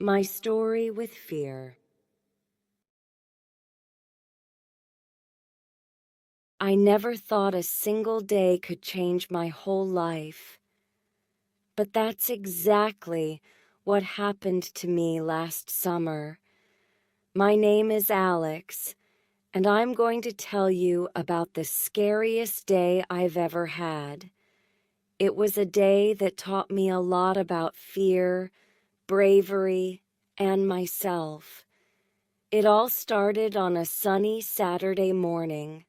My story with fear. I never thought a single day could change my whole life. But that's exactly what happened to me last summer. My name is Alex, and I'm going to tell you about the scariest day I've ever had. It was a day that taught me a lot about fear, bravery, and myself. It all started on a sunny Saturday morning.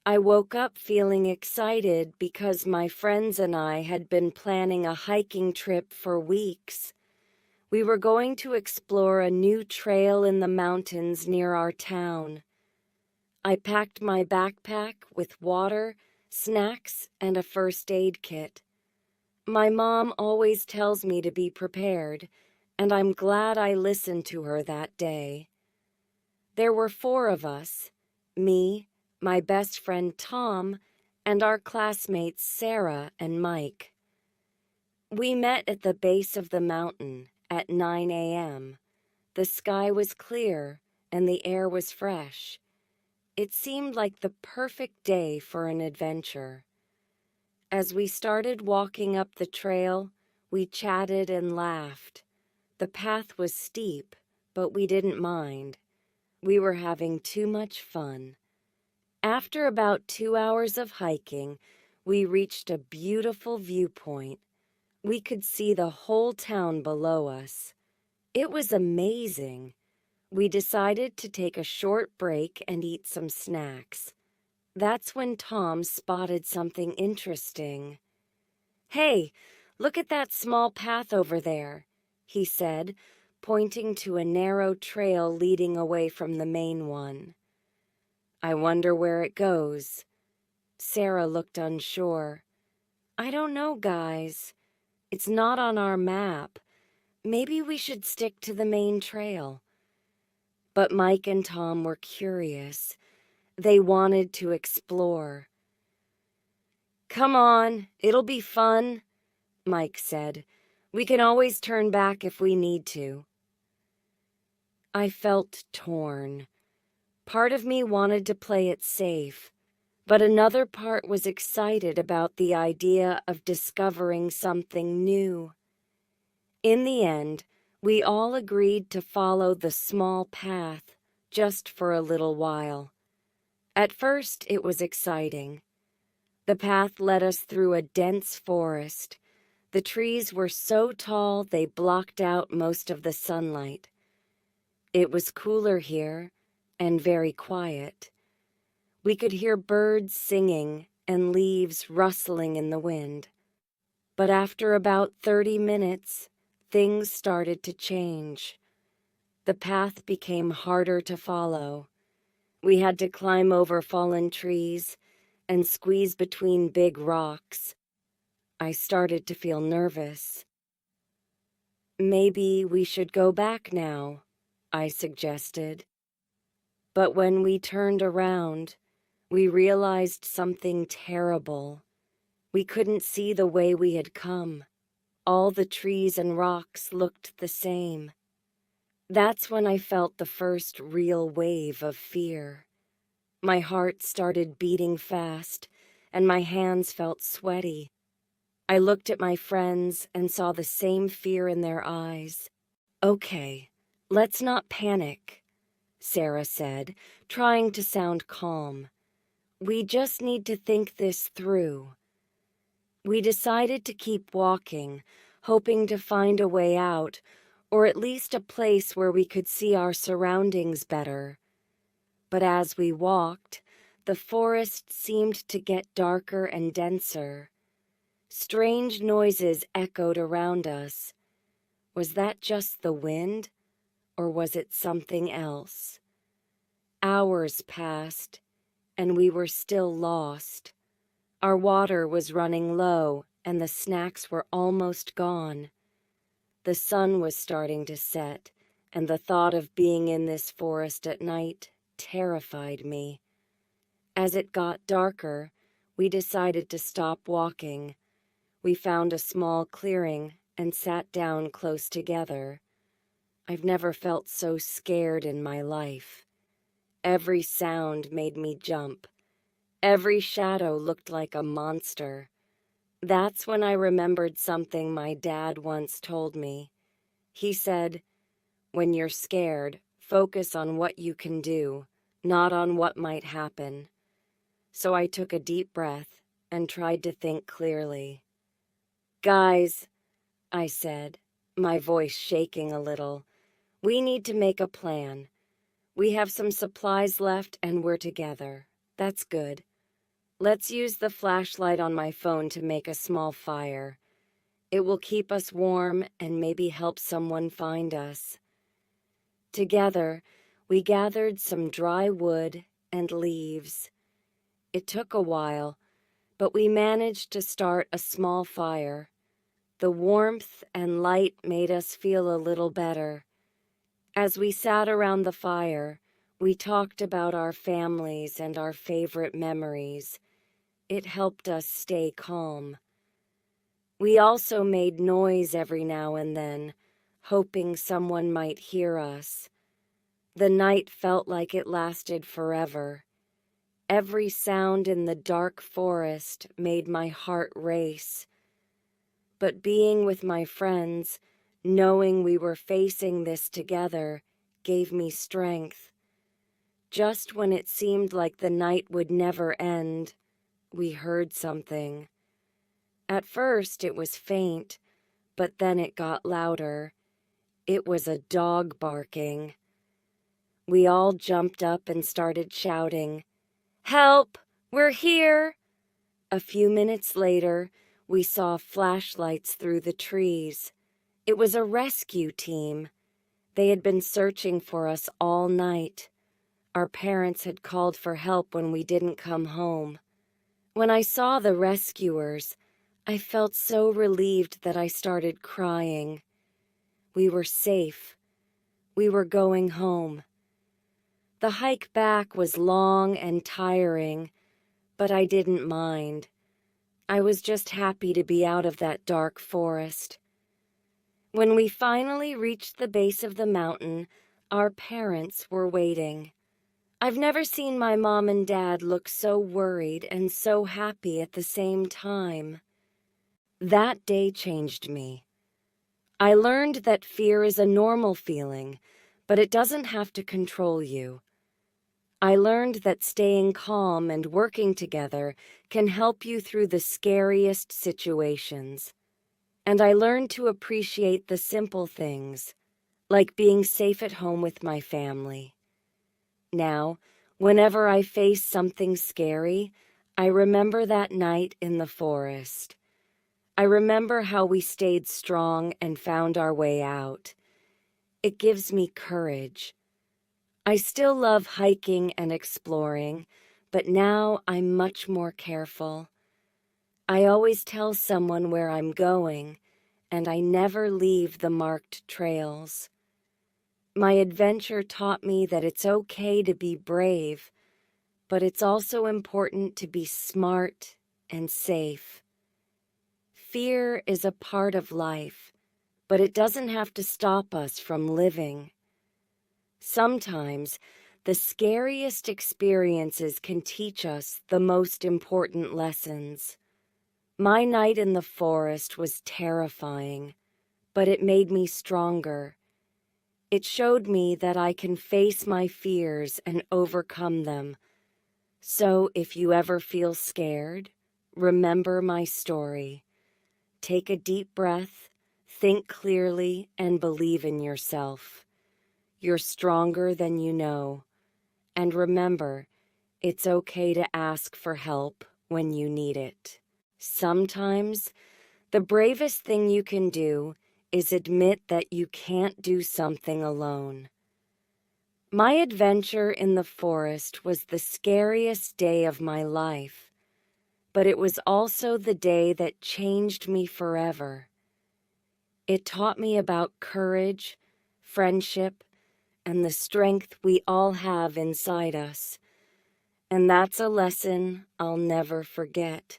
I woke up feeling excited because my friends and I had been planning a hiking trip for weeks. We were going to explore a new trail in the mountains near our town. I packed my backpack with water, snacks, and a first aid kit. My mom always tells me to be prepared, and I'm glad I listened to her that day. There were 4 of us, me, my best friend Tom, and our classmates Sarah and Mike. We met at the base of the mountain at 9 a.m. The sky was clear and the air was fresh. It seemed like the perfect day for an adventure. As we started walking up the trail, we chatted and laughed. The path was steep, but we didn't mind. We were having too much fun. After about 2 hours of hiking, we reached a beautiful viewpoint. We could see the whole town below us. It was amazing. We decided to take a short break and eat some snacks. That's when Tom spotted something interesting. "Hey, look at that small path over there," he said, pointing to a narrow trail leading away from the main one. "I wonder where it goes." Sarah looked unsure. "I don't know, guys. It's not on our map. Maybe we should stick to the main trail." But Mike and Tom were curious. They wanted to explore. "Come on, it'll be fun," Mike said. "We can always turn back if we need to." I felt torn. Part of me wanted to play it safe, but another part was excited about the idea of discovering something new. In the end, we all agreed to follow the small path just for a little while. At first, it was exciting. The path led us through a dense forest. The trees were so tall they blocked out most of the sunlight. It was cooler here and very quiet. We could hear birds singing and leaves rustling in the wind. But after about 30 minutes, things started to change. The path became harder to follow. We had to climb over fallen trees and squeeze between big rocks. I started to feel nervous. "Maybe we should go back now," I suggested. But when we turned around, we realized something terrible. We couldn't see the way we had come. All the trees and rocks looked the same. That's when I felt the first real wave of fear. My heart started beating fast, and my hands felt sweaty. I looked at my friends and saw the same fear in their eyes. "Okay, let's not panic," Sarah said, trying to sound calm. "We just need to think this through." We decided to keep walking, hoping to find a way out, or at least a place where we could see our surroundings better. But as we walked, the forest seemed to get darker and denser. Strange noises echoed around us. Was that just the wind, or was it something else? Hours passed, and we were still lost. Our water was running low, and the snacks were almost gone. The sun was starting to set, and the thought of being in this forest at night terrified me. As it got darker, we decided to stop walking. We found a small clearing and sat down close together. I've never felt so scared in my life. Every sound made me jump. Every shadow looked like a monster. That's when I remembered something my dad once told me. He said, "When you're scared, focus on what you can do, not on what might happen." So I took a deep breath and tried to think clearly. "Guys," I said, my voice shaking a little, "we need to make a plan. We have some supplies left and we're together. That's good. Let's use the flashlight on my phone to make a small fire. It will keep us warm and maybe help someone find us." Together, we gathered some dry wood and leaves. It took a while, but we managed to start a small fire. The warmth and light made us feel a little better. As we sat around the fire, we talked about our families and our favorite memories. It helped us stay calm. We also made noise every now and then, hoping someone might hear us. The night felt like it lasted forever. Every sound in the dark forest made my heart race. But being with my friends, knowing we were facing this together, gave me strength. Just when it seemed like the night would never end, we heard something. At first it was faint, but then it got louder. It was a dog barking. We all jumped up and started shouting, "Help! We're here!" A few minutes later, we saw flashlights through the trees. It was a rescue team. They had been searching for us all night. Our parents had called for help when we didn't come home. When I saw the rescuers, I felt so relieved that I started crying. We were safe. We were going home. The hike back was long and tiring, but I didn't mind. I was just happy to be out of that dark forest. When we finally reached the base of the mountain, our parents were waiting. I've never seen my mom and dad look so worried and so happy at the same time. That day changed me. I learned that fear is a normal feeling, but it doesn't have to control you. I learned that staying calm and working together can help you through the scariest situations. And I learned to appreciate the simple things, like being safe at home with my family. Now, whenever I face something scary, I remember that night in the forest. I remember how we stayed strong and found our way out. It gives me courage. I still love hiking and exploring, but now I'm much more careful. I always tell someone where I'm going, and I never leave the marked trails. My adventure taught me that it's okay to be brave, but it's also important to be smart and safe. Fear is a part of life, but it doesn't have to stop us from living. Sometimes, the scariest experiences can teach us the most important lessons. My night in the forest was terrifying, but it made me stronger. It showed me that I can face my fears and overcome them. So if you ever feel scared, remember my story. Take a deep breath, think clearly, and believe in yourself. You're stronger than you know. And remember, it's okay to ask for help when you need it. Sometimes, the bravest thing you can do is admit that you can't do something alone. My adventure in the forest was the scariest day of my life, but it was also the day that changed me forever. It taught me about courage, friendship, and the strength we all have inside us. And that's a lesson I'll never forget.